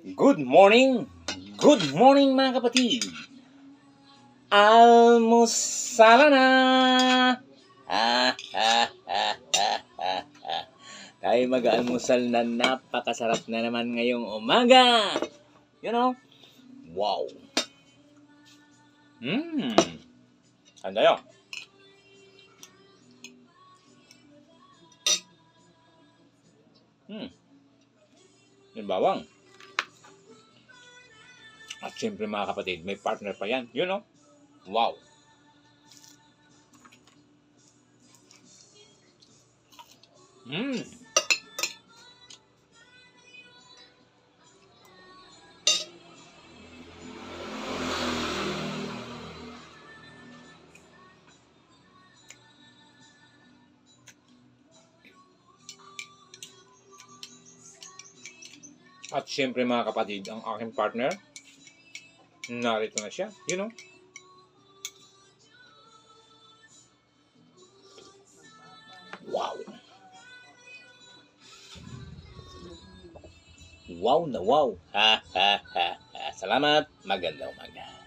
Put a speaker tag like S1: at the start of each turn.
S1: Good morning! Good morning mga kapatid! Almusala na! Tayo mag-almusal na napakasarap na naman ngayong umaga! You know? Wow! Handa yun? Yung bawang. At syempre mga kapatid, may partner pa yan. You know? Wow! At syempre mga kapatid, ang aking partner, narito na siya. You know? Wow! Wow na wow! Salamat! Magandang umaga!